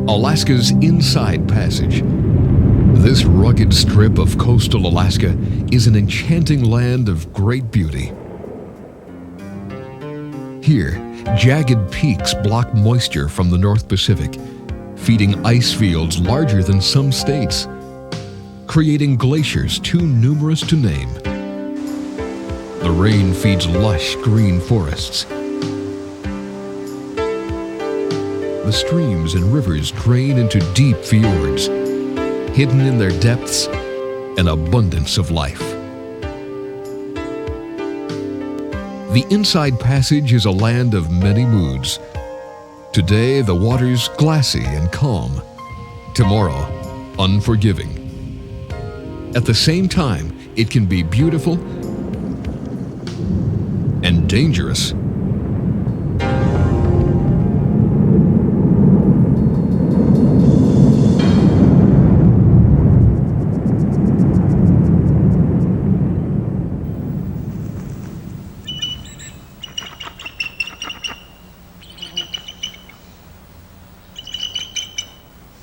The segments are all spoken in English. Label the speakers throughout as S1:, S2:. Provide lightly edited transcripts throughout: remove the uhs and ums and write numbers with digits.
S1: Alaska's Inside Passage. This rugged strip of coastal Alaska is an enchanting land of great beauty. Here, jagged peaks block moisture from the North Pacific, feeding ice fields larger than some states, creating glaciers too numerous to name. The rain feeds lush green forests. The streams and rivers drain into deep fjords, hidden in their depths an abundance of life. The Inside Passage is a land of many moods. Today, the water's glassy and calm. Tomorrow, unforgiving. At the same time, it can be beautiful and dangerous.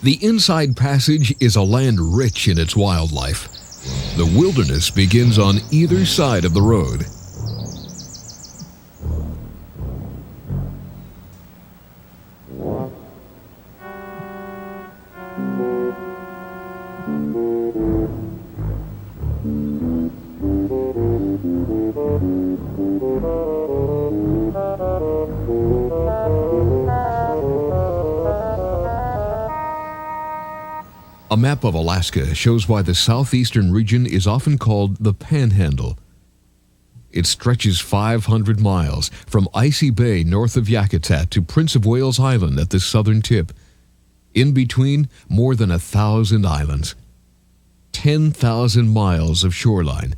S1: The Inside Passage is a land rich in its wildlife. The wilderness begins on either side of the road. A map of Alaska shows why the southeastern region is often called the Panhandle. It stretches 500 miles from Icy Bay north of Yakutat to Prince of Wales Island at the southern tip. In between, more than 1,000 islands. 10,000 miles of shoreline.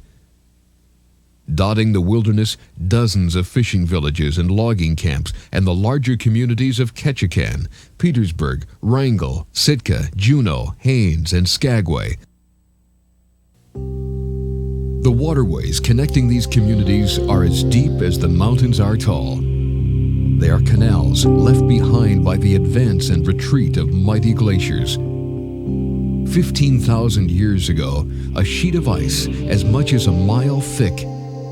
S1: Dotting the wilderness, dozens of fishing villages and logging camps, and the larger communities of Ketchikan, Petersburg, Wrangell, Sitka, Juneau, Haines, and Skagway. The waterways connecting these communities are as deep as the mountains are tall. They are canals left behind by the advance and retreat of mighty glaciers. 15,000 years ago, a sheet of ice as much as a mile thick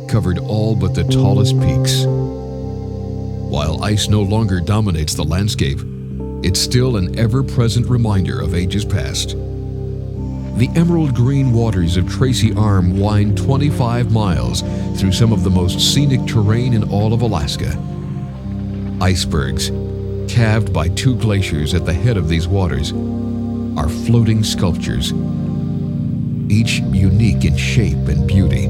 S1: covered all but the tallest peaks. While ice no longer dominates the landscape, it's still an ever-present reminder of ages past. The emerald green waters of Tracy Arm wind 25 miles through some of the most scenic terrain in all of Alaska. Icebergs, calved by 2 glaciers at the head of these waters, are floating sculptures, each unique in shape and beauty.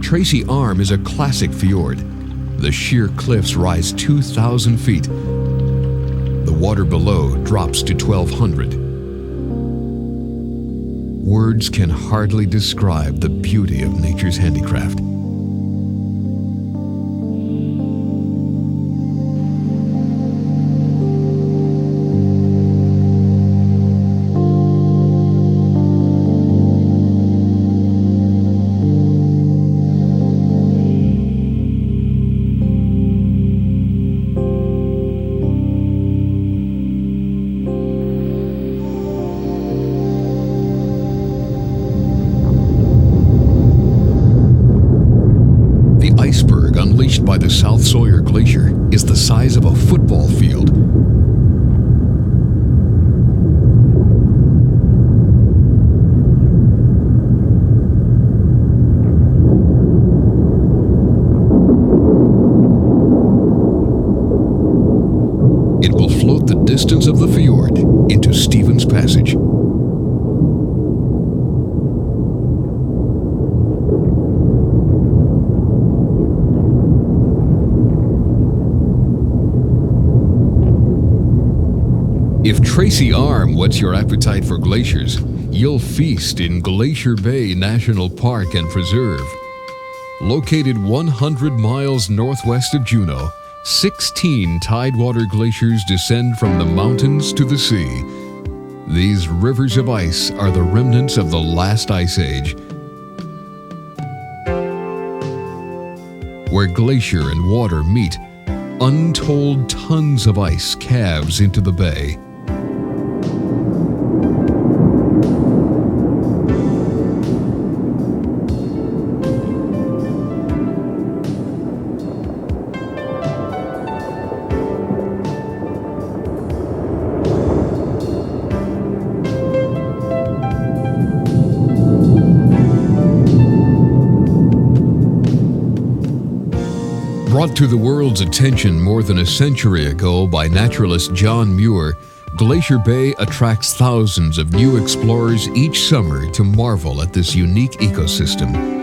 S1: Tracy Arm is a classic fjord. The sheer cliffs rise 2,000 feet. The water below drops to 1,200. Words can hardly describe the beauty of nature's handicraft. reached by the South Sawyer Glacier is the size of a football field. It will float the distance of the fjord into Stevens Passage. If Tracy Arm whets your appetite for glaciers, you'll feast in Glacier Bay National Park and Preserve. Located 100 miles northwest of Juneau, 16 tidewater glaciers descend from the mountains to the sea. These rivers of ice are the remnants of the last ice age, where glacier and water meet. Untold tons of ice calves into the bay. Brought to the world's attention more than a century ago by naturalist John Muir, Glacier Bay attracts thousands of new explorers each summer to marvel at this unique ecosystem.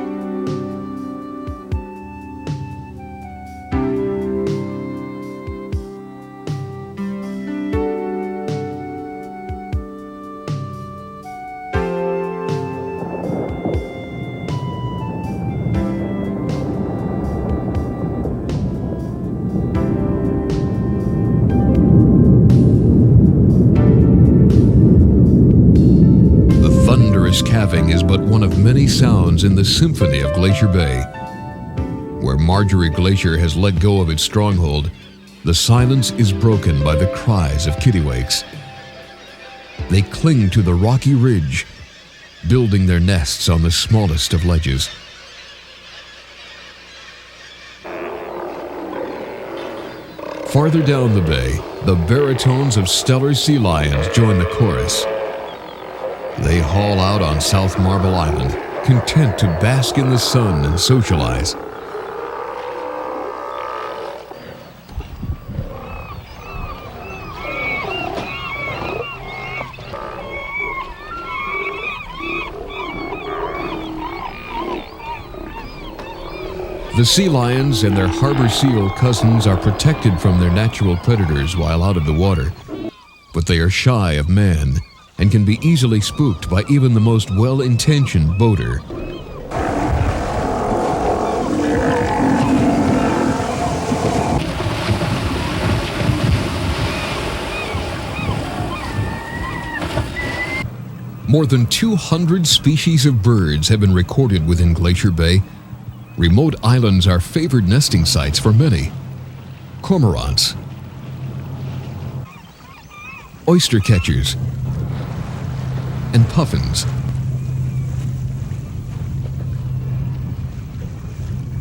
S1: Calving is but one of many sounds in the symphony of Glacier Bay. Where Marjorie Glacier has let go of its stronghold, the silence is broken by the cries of kittiwakes. They cling to the rocky ridge, building their nests on the smallest of ledges. Farther down the bay, the baritones of stellar sea lions join the chorus. They haul out on South Marble Island, content to bask in the sun and socialize. The sea lions and their harbor seal cousins are protected from their natural predators while out of the water, but they are shy of man and can be easily spooked by even the most well-intentioned boater. More than 200 species of birds have been recorded within Glacier Bay. Remote islands are favored nesting sites for many. Cormorants, oyster catchers, and puffins.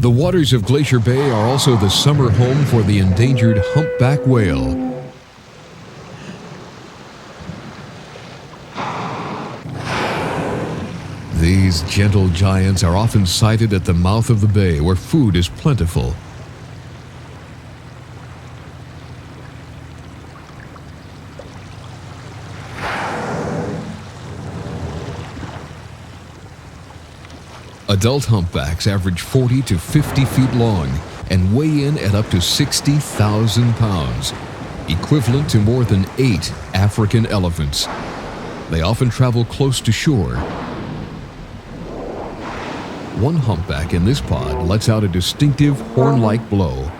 S1: The waters of Glacier Bay are also the summer home for the endangered humpback whale. These gentle giants are often sighted at the mouth of the bay where food is plentiful. Adult humpbacks average 40 to 50 feet long and weigh in at up to 60,000 pounds, equivalent to more than 8 African elephants. They often travel close to shore. One humpback in this pod lets out a distinctive horn-like blow.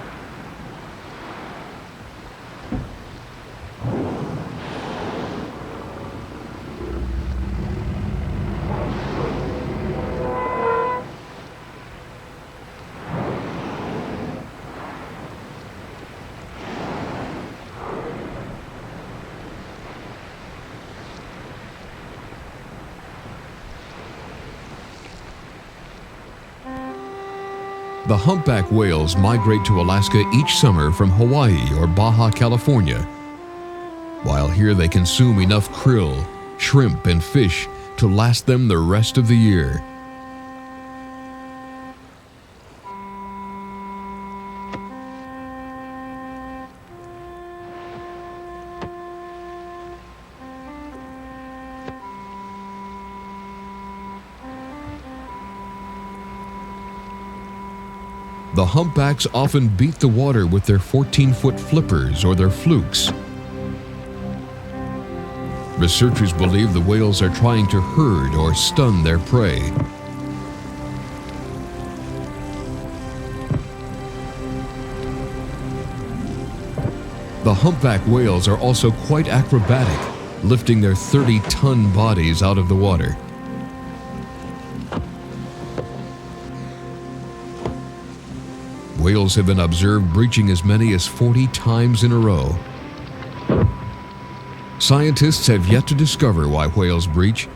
S1: The humpback whales migrate to Alaska each summer from Hawaii or Baja California. While here they consume enough krill, shrimp, and fish to last them the rest of the year. The humpbacks often beat the water with their 14-foot flippers or their flukes. Researchers believe the whales are trying to herd or stun their prey. The humpback whales are also quite acrobatic, lifting their 30-ton bodies out of the water. Whales have been observed breaching as many as 40 times in a row. Scientists have yet to discover why whales breach.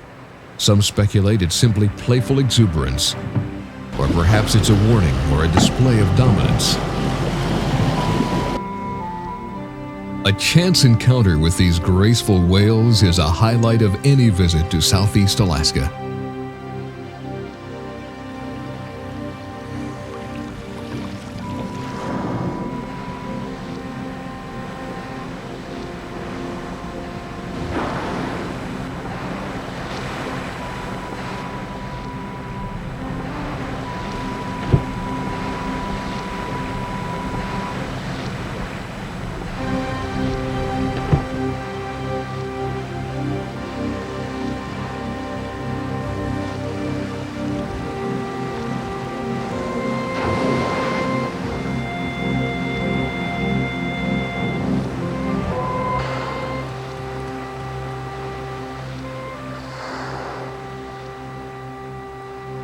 S1: Some speculate it's simply playful exuberance, or perhaps it's a warning or a display of dominance. A chance encounter with these graceful whales is a highlight of any visit to Southeast Alaska.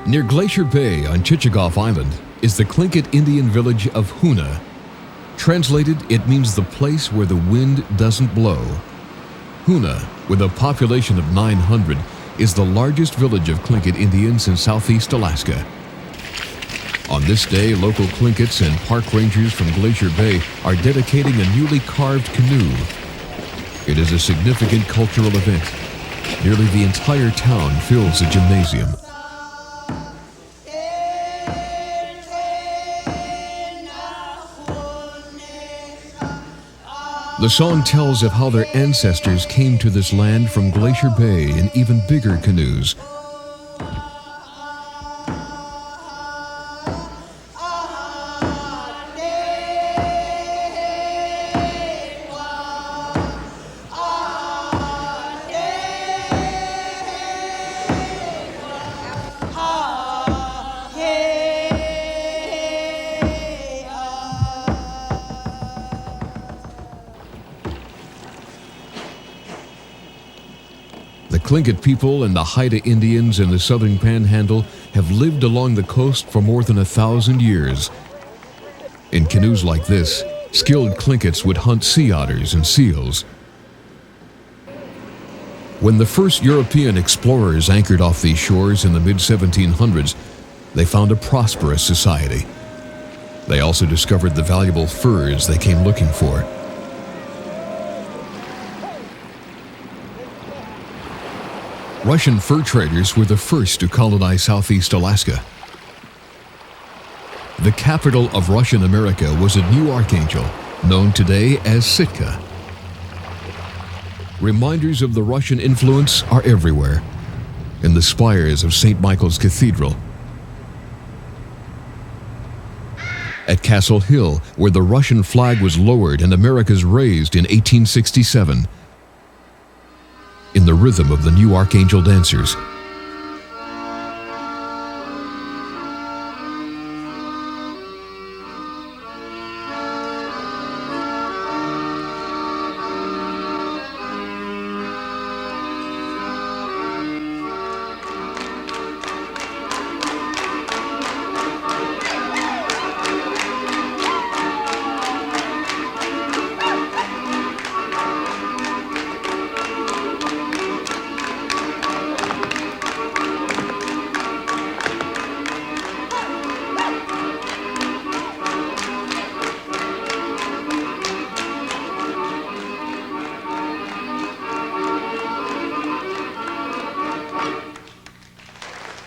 S1: Near Glacier Bay on Chichagof Island is the Tlingit Indian village of Hoona. Translated, it means the place where the wind doesn't blow. Hoona, with a population of 900, is the largest village of Tlingit Indians in Southeast Alaska. On this day, local Tlinkits and park rangers from Glacier Bay are dedicating a newly carved canoe. It is a significant cultural event. Nearly the entire town fills the gymnasium. The song tells of how their ancestors came to this land from Glacier Bay in even bigger canoes. The Tlingit people and the Haida Indians in the southern Panhandle have lived along the coast for more than 1,000 years. In canoes like this, skilled Tlinkits would hunt sea otters and seals. When the first European explorers anchored off these shores in the mid-1700s, they found a prosperous society. They also discovered the valuable furs they came looking for. Russian fur traders were the first to colonize Southeast Alaska. The capital of Russian America was at New Archangel, known today as Sitka. Reminders of the Russian influence are everywhere, in the spires of St. Michael's Cathedral, at Castle Hill, where the Russian flag was lowered and America's raised in 1867, in the rhythm of the New Archangel dancers.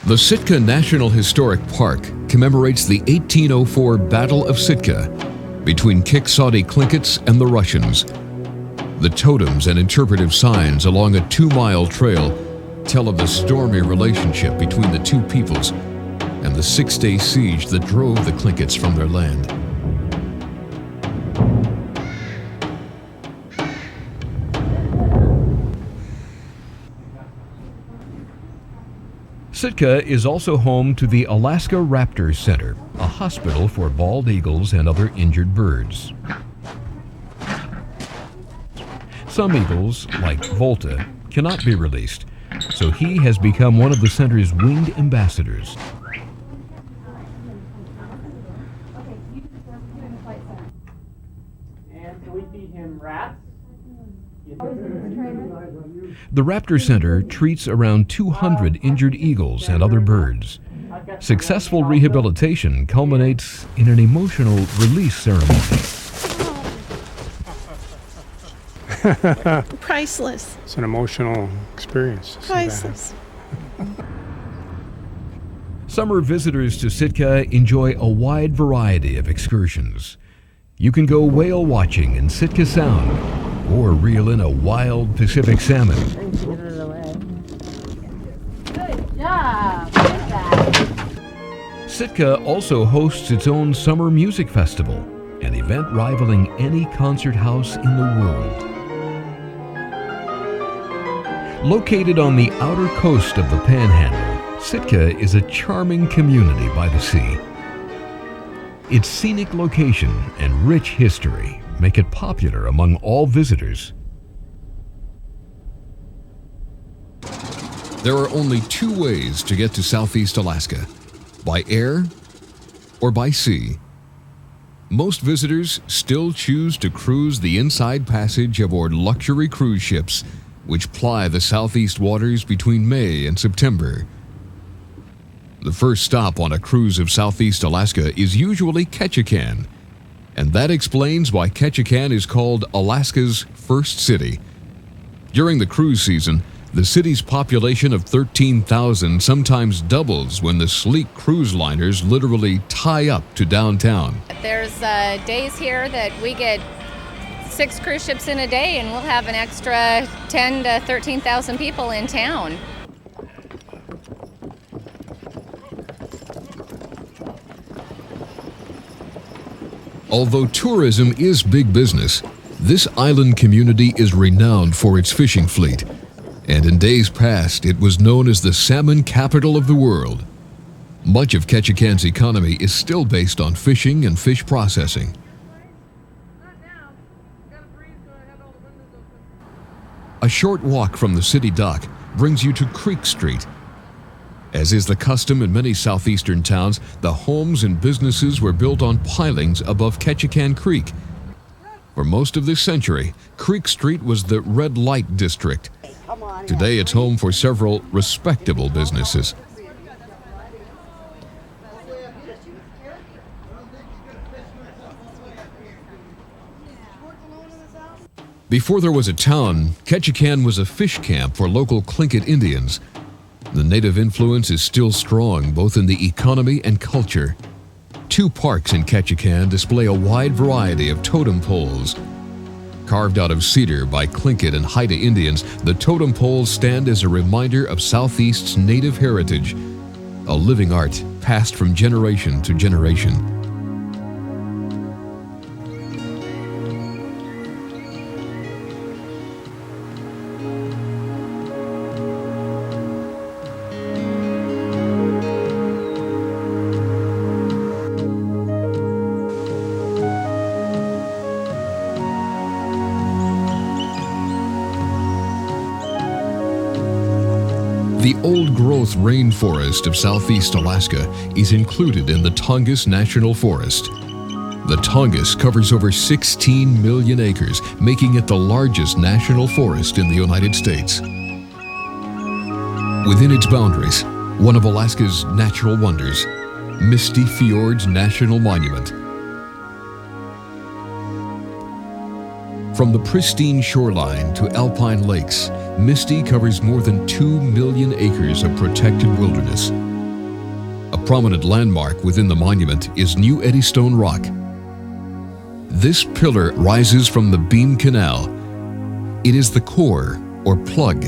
S1: The Sitka National Historic Park commemorates the 1804 Battle of Sitka between Kiksadi Tlinkits and the Russians. The totems and interpretive signs along a 2-mile trail tell of the stormy relationship between the two peoples and the 6-day siege that drove the Tlinkits from their land. Sitka is also home to the Alaska Raptor Center, a hospital for bald eagles and other injured birds. Some eagles, like Volta, cannot be released, so he has become one of the center's winged ambassadors.
S2: And so we feed him rats.
S1: The Raptor Center treats around 200 injured eagles and other birds. Successful rehabilitation culminates in an emotional release ceremony.
S3: Priceless.
S4: It's an emotional experience.
S3: Priceless.
S1: Summer visitors to Sitka enjoy a wide variety of excursions. You can go whale watching in Sitka Sound or reel in a wild Pacific salmon.
S5: Good job. Good job.
S1: Sitka also hosts its own summer music festival, an event rivaling any concert house in the world. Located on the outer coast of the Panhandle, Sitka is a charming community by the sea. Its scenic location and rich history make it popular among all visitors. There are only 2 ways to get to Southeast Alaska: by air or by sea. Most visitors still choose to cruise the Inside Passage aboard luxury cruise ships, which ply the southeast waters between May and September. The first stop on a cruise of Southeast Alaska is usually Ketchikan, and that explains why Ketchikan is called Alaska's first city. During the cruise season, the city's population of 13,000 sometimes doubles when the sleek cruise liners literally tie up to downtown.
S5: There's days here that we get 6 cruise ships in a day, and we'll have an extra 10 to 13,000 people in town.
S1: Although tourism is big business, this island community is renowned for its fishing fleet, and in days past it was known as the salmon capital of the world. Much of Ketchikan's economy is still based on fishing and fish processing. A short walk from the city dock brings you to Creek Street. As is the custom in many southeastern towns, the homes and businesses were built on pilings above Ketchikan Creek. For most of this century, Creek Street was the red light district. Today it's home for several respectable businesses. Before there was a town, Ketchikan was a fish camp for local Tlingit Indians. The native influence is still strong both in the economy and culture. 2 parks in Ketchikan display a wide variety of totem poles. Carved out of cedar by Tlingit and Haida Indians, the totem poles stand as a reminder of Southeast's native heritage, a living art passed from generation to generation. The old-growth rainforest of Southeast Alaska is included in the Tongass National Forest. The Tongass covers over 16 million acres, making it the largest national forest in the United States. Within its boundaries, one of Alaska's natural wonders, Misty Fjords National Monument. From the pristine shoreline to alpine lakes, Misty covers more than 2 million acres of protected wilderness. A prominent landmark within the monument is New Eddystone Rock. This pillar rises from the Beam Canal. It is the core, or plug,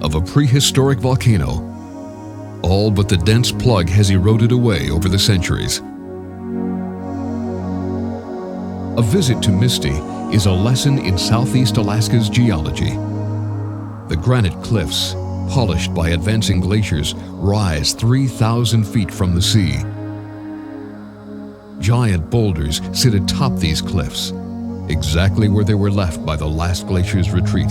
S1: of a prehistoric volcano. All but the dense plug has eroded away over the centuries. A visit to Misty is a lesson in Southeast Alaska's geology. The granite cliffs, polished by advancing glaciers, rise 3,000 feet from the sea. Giant boulders sit atop these cliffs, exactly where they were left by the last glacier's retreat.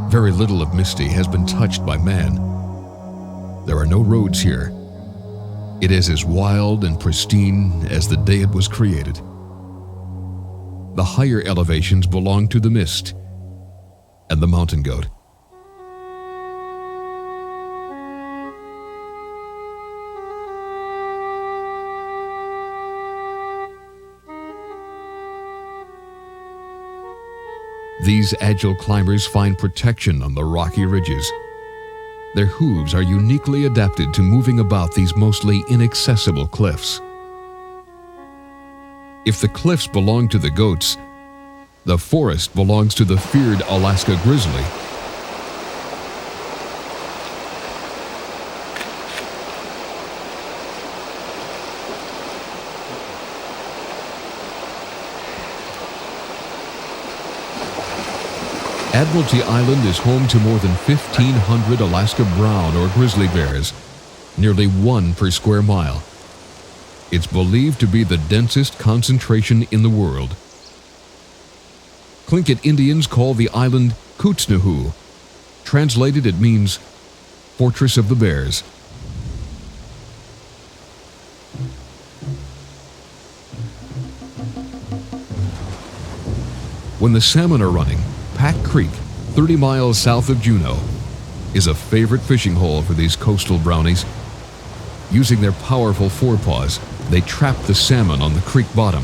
S1: Very little of Misty has been touched by man. There are no roads here. It is as wild and pristine as the day it was created. The higher elevations belong to the mist and the mountain goat. These agile climbers find protection on the rocky ridges. Their hooves are uniquely adapted to moving about these mostly inaccessible cliffs. If the cliffs belong to the goats, the forest belongs to the feared Alaska grizzly. Admiralty Island is home to more than 1,500 Alaska brown or grizzly bears, nearly 1 per square mile. It's believed to be the densest concentration in the world. Tlingit Indians call the island Kootznohu. Translated, it means Fortress of the Bears. When the salmon are running, Pack Creek, 30 miles south of Juneau, is a favorite fishing hole for these coastal brownies. Using their powerful forepaws, they trap the salmon on the creek bottom.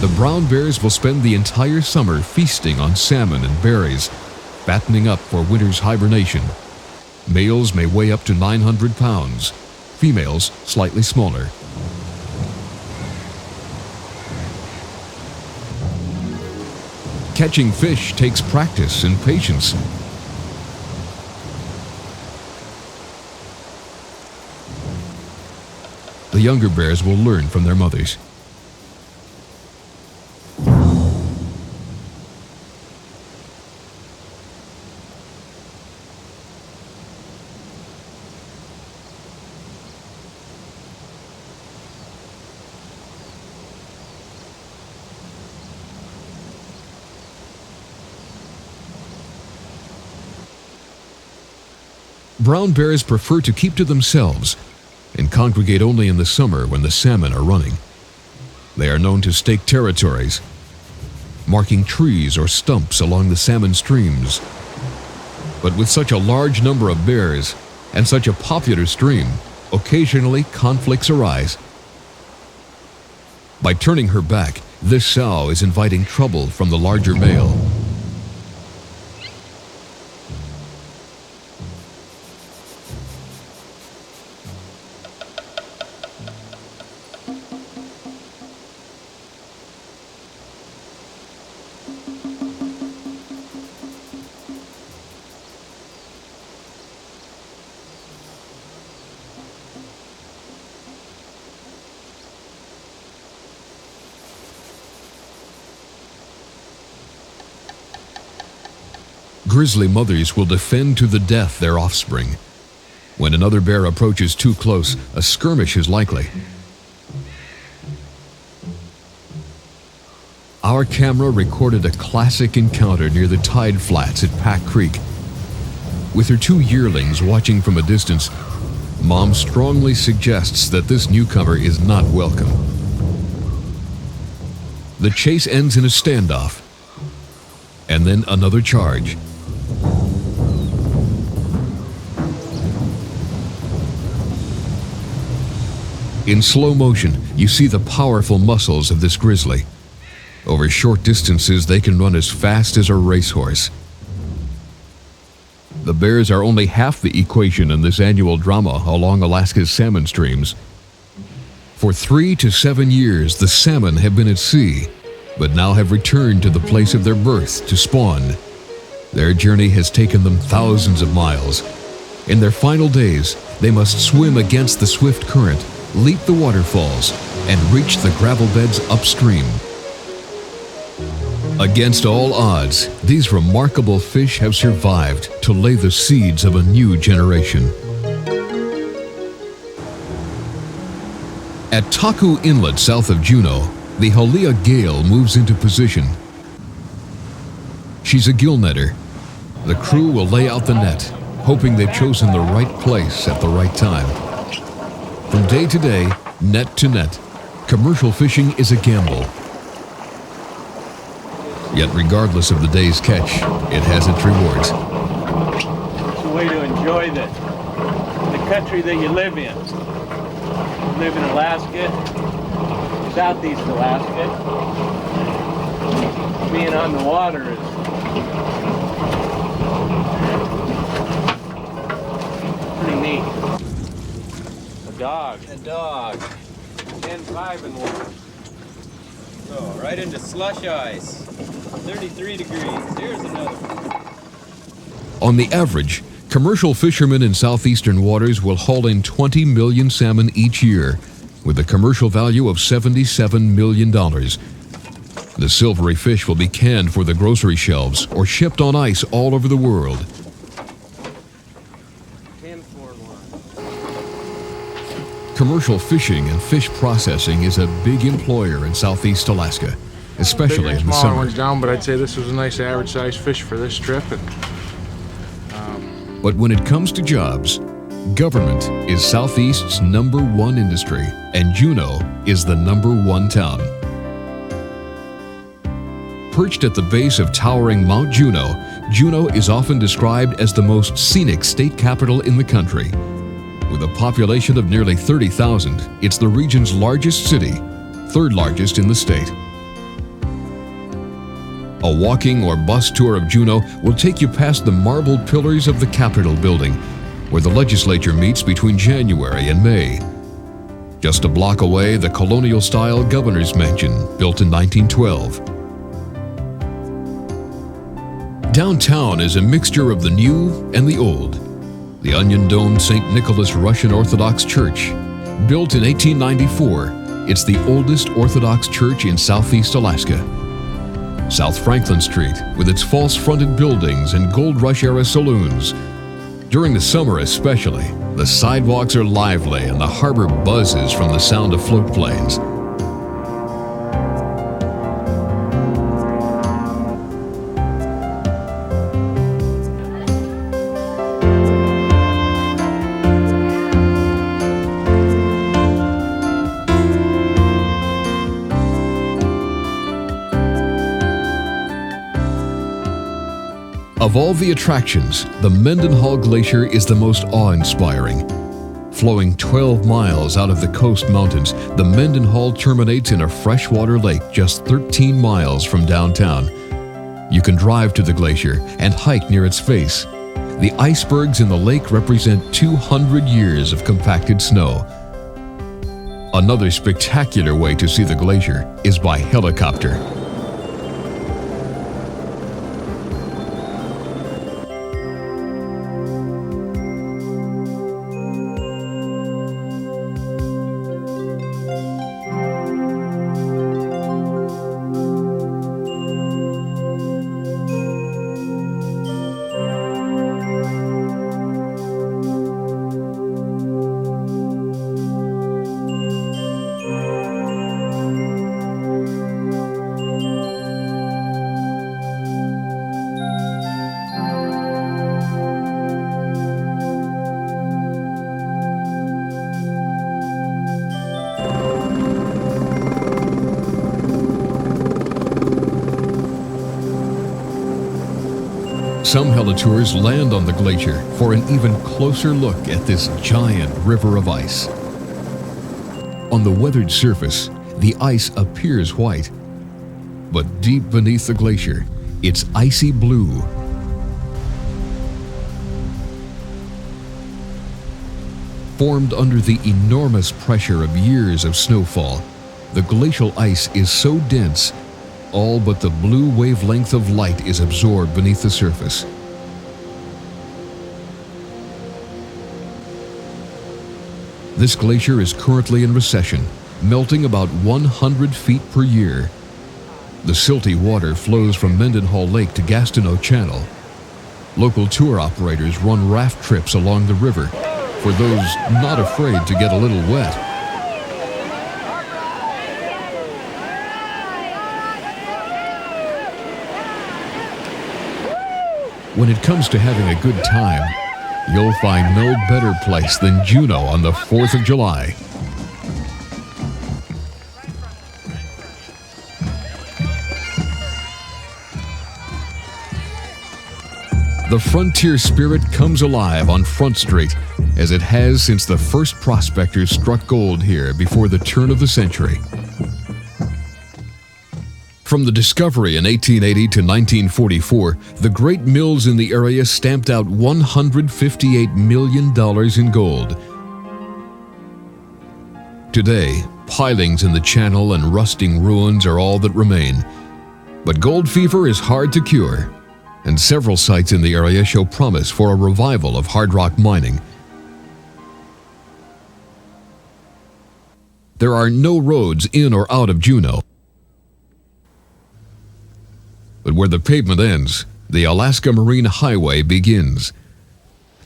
S1: The brown bears will spend the entire summer feasting on salmon and berries, fattening up for winter's hibernation. Males may weigh up to 900 pounds, females slightly smaller. Catching fish takes practice and patience. The younger bears will learn from their mothers. Brown bears prefer to keep to themselves and congregate only in the summer when the salmon are running. They are known to stake territories, marking trees or stumps along the salmon streams. But with such a large number of bears and such a popular stream, occasionally conflicts arise. By turning her back, this sow is inviting trouble from the larger male. Grizzly mothers will defend to the death their offspring. When another bear approaches too close, a skirmish is likely. Our camera recorded a classic encounter near the tide flats at Pack Creek. With her 2 yearlings watching from a distance, Mom strongly suggests that this newcomer is not welcome. The chase ends in a standoff, and then another charge. In slow motion, you see the powerful muscles of this grizzly. Over short distances, they can run as fast as a racehorse. The bears are only half the equation in this annual drama along Alaska's salmon streams. For 3 to 7 years, the salmon have been at sea, but now have returned to the place of their birth to spawn. Their journey has taken them thousands of miles. In their final days, they must swim against the swift current, leap the waterfalls, and reach the gravel beds upstream. Against all odds, these remarkable fish have survived to lay the seeds of a new generation. At Taku Inlet south of Juneau, the Halia gale moves into position. She's a gill netter. The crew will lay out the net, hoping they've chosen the right place at the right time. From day to day, net to net, commercial fishing is a gamble. Yet regardless of the day's catch, it has its rewards.
S3: It's a way to enjoy the country that you live in. You live in Alaska, southeast Alaska. Being on the water is pretty neat. A dog. 10-5 and 1.
S6: So, right into slush ice. 33 degrees. Here's another one.
S1: On the average, commercial fishermen in southeastern waters will haul in 20 million salmon each year, with a commercial value of $77 million. The silvery fish will be canned for the grocery shelves or shipped on ice all over the world.
S3: 10-4-1.
S1: Commercial fishing and fish processing is a big employer in southeast Alaska, especially
S7: Bigger and
S1: in the
S7: smaller
S1: summer.
S7: ones down, but I'd say this was a nice average size fish for this trip. And
S1: But when it comes to jobs, government is Southeast's #1 industry, and Juneau is the #1 town. Perched at the base of towering Mount Juneau, Juneau is often described as the most scenic state capital in the country. With a population of nearly 30,000, it's the region's largest city, third largest in the state. A walking or bus tour of Juneau will take you past the marbled pillars of the Capitol building, where the legislature meets between January and May. Just a block away, the colonial-style governor's mansion, built in 1912. Downtown is a mixture of the new and the old. The onion-domed St. Nicholas Russian Orthodox Church. Built in 1894, it's the oldest Orthodox church in southeast Alaska. South Franklin Street, with its false-fronted buildings and Gold Rush-era saloons. During the summer especially, the sidewalks are lively and the harbor buzzes from the sound of float planes. Of all the attractions, the Mendenhall Glacier is the most awe-inspiring. Flowing 12 miles out of the coast mountains, the Mendenhall terminates in a freshwater lake just 13 miles from downtown. You can drive to the glacier and hike near its face. The icebergs in the lake represent 200 years of compacted snow. Another spectacular way to see the glacier is by helicopter. Some helitours land on the glacier for an even closer look at this giant river of ice. On the weathered surface, the ice appears white, but deep beneath the glacier, it's icy blue. Formed under the enormous pressure of years of snowfall, the glacial ice is so dense, all but the blue wavelength of light is absorbed beneath the surface. This glacier is currently in recession, melting about 100 feet per year. The silty water flows from Mendenhall Lake to Gastineau Channel. Local tour operators run raft trips along the river for those not afraid to get a little wet. When it comes to having a good time, you'll find no better place than Juneau on the 4th of July. The frontier spirit comes alive on Front Street, as it has since the first prospectors struck gold here before the turn of the century. From the discovery in 1880 to 1944, the great mills in the area stamped out $158 million in gold. Today, pilings in the channel and rusting ruins are all that remain. But gold fever is hard to cure, and several sites in the area show promise for a revival of hard rock mining. There are no roads in or out of Juneau. But where the pavement ends, the Alaska Marine Highway begins.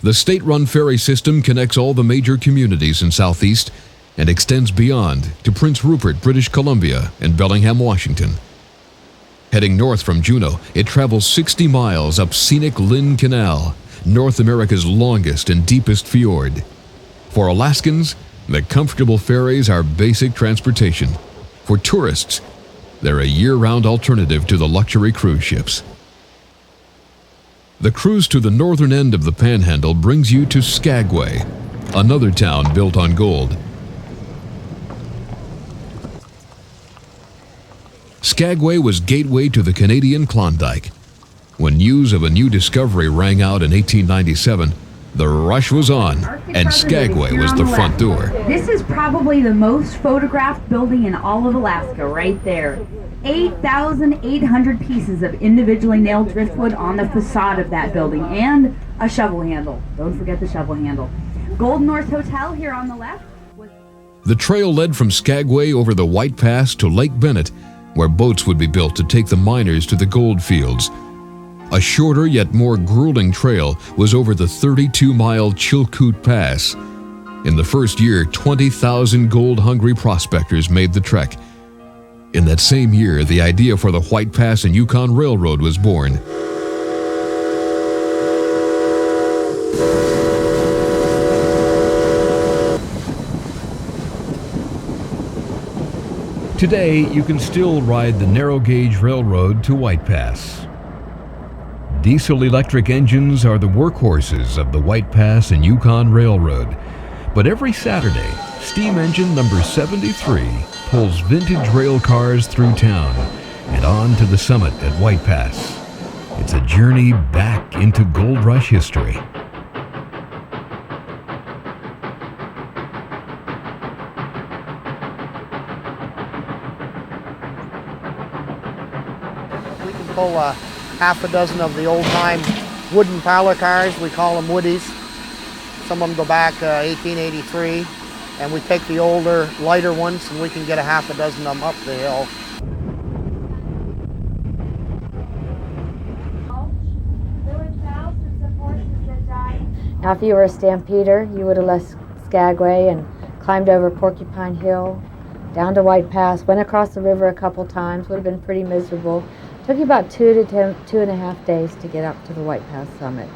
S1: The state-run ferry system connects all the major communities in Southeast and extends beyond to Prince Rupert, British Columbia, and Bellingham, Washington. Heading north from Juneau, it travels 60 miles up scenic Lynn Canal, North America's longest and deepest fjord. For Alaskans, the comfortable ferries are basic transportation. For tourists, they're a year-round alternative to the luxury cruise ships. The cruise to the northern end of the Panhandle brings you to Skagway, another town built on gold. Skagway was gateway to the Canadian Klondike. When news of a new discovery rang out in 1897, the rush was on, and Skagway was the front door.
S8: This is probably the most photographed building in all of Alaska, right there. 8,800 pieces of individually nailed driftwood on the facade of that building, and a shovel handle. Don't forget the shovel handle. Gold North Hotel here on the left.
S1: The trail led from Skagway over the White Pass to Lake Bennett, where boats would be built to take the miners to the gold fields. A shorter yet more grueling trail was over the 32-mile Chilkoot Pass. In the first year, 20,000 gold-hungry prospectors made the trek. In that same year, the idea for the White Pass and Yukon Railroad was born.
S9: Today, you can still ride the narrow-gauge railroad to White Pass. Diesel-electric engines are the workhorses of the White Pass and Yukon Railroad. But every Saturday, steam engine number 73 pulls vintage rail cars through town and on to the summit at White Pass. It's a journey back into Gold Rush history.
S10: We can pull half a dozen of the old-time wooden parlor cars. We call them woodies. Some of them go back 1883, and we take the older, lighter ones, and we can get a half a dozen of them up the hill.
S11: Now, if you were a stampeder, you would have left Skagway and climbed over Porcupine Hill, down to White Pass, went across the river a couple times, would have been pretty miserable. Took you about 2.5 days to get up to the White Pass summit.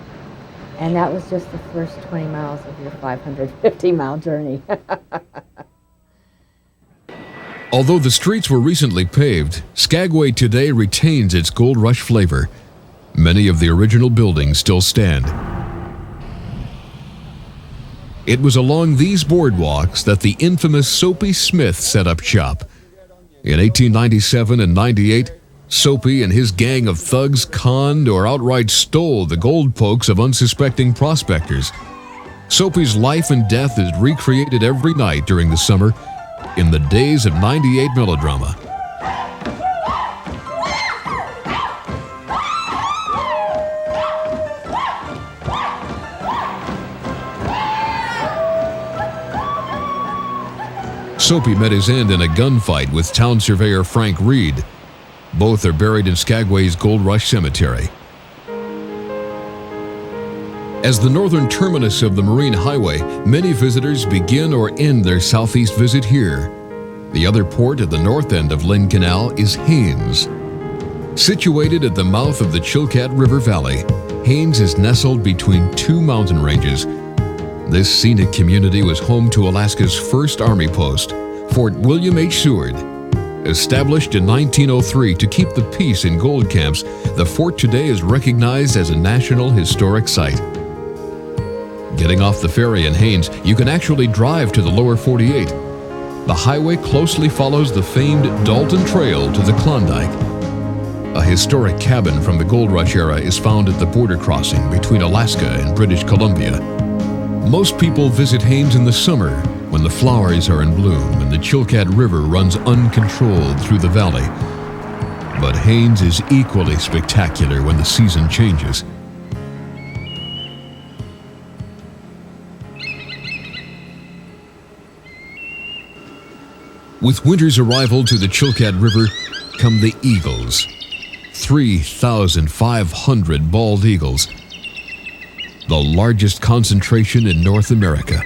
S11: And that was just the first 20 miles of your 550-mile journey.
S1: Although the streets were recently paved, Skagway today retains its Gold Rush flavor. Many of the original buildings still stand. It was along these boardwalks that the infamous Soapy Smith set up shop. In 1897 and 98, Soapy and his gang of thugs conned or outright stole the gold pokes of unsuspecting prospectors. Soapy's life and death is recreated every night during the summer in the Days of 98 melodrama. Soapy met his end in a gunfight with town surveyor Frank Reed. Both are buried in Skagway's Gold Rush Cemetery. As the northern terminus of the Marine Highway, many visitors begin or end their southeast visit here. The other port at the north end of Lynn Canal is Haines. Situated at the mouth of the Chilkat River Valley, Haines is nestled between two mountain ranges. This scenic community was home to Alaska's first Army post, Fort William H. Seward. Established in 1903 to keep the peace in gold camps, the fort today is recognized as a National Historic Site. Getting off the ferry in Haines, you can actually drive to the lower 48. The highway closely follows the famed Dalton Trail to the Klondike. A historic cabin from the Gold Rush era is found at the border crossing between Alaska and British Columbia. Most people visit Haines in the summer when the flowers are in bloom and the Chilkat River runs uncontrolled through the valley. But Haines is equally spectacular when the season changes. With winter's arrival to the Chilkat River come the eagles. 3,500 bald eagles. The largest concentration in North America.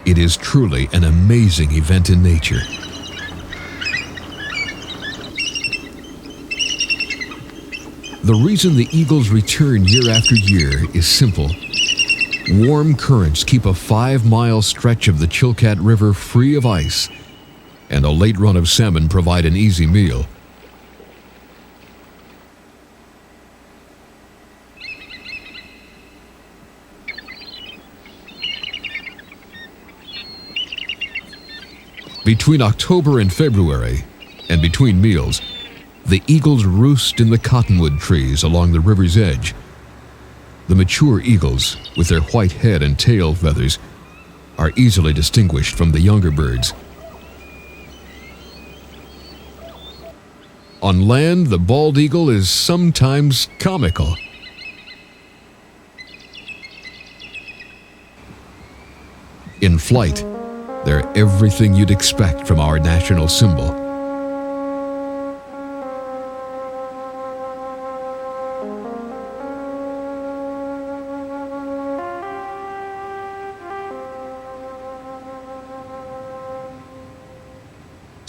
S1: It is truly an amazing event in nature. The reason the eagles return year after year is simple. Warm currents keep a 5-mile stretch of the Chilkat River free of ice, and a late run of salmon provide an easy meal. Between October and February, and between meals, the eagles roost in the cottonwood trees along the river's edge. The mature eagles, with their white head and tail feathers, are easily distinguished from the younger birds. On land, the bald eagle is sometimes comical. In flight, they're everything you'd expect from our national symbol.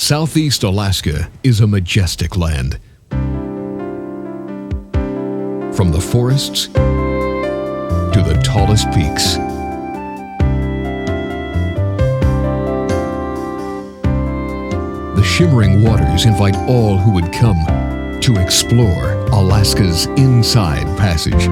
S1: Southeast Alaska is a majestic land. From the forests to the tallest peaks. The shimmering waters invite all who would come to explore Alaska's Inside Passage.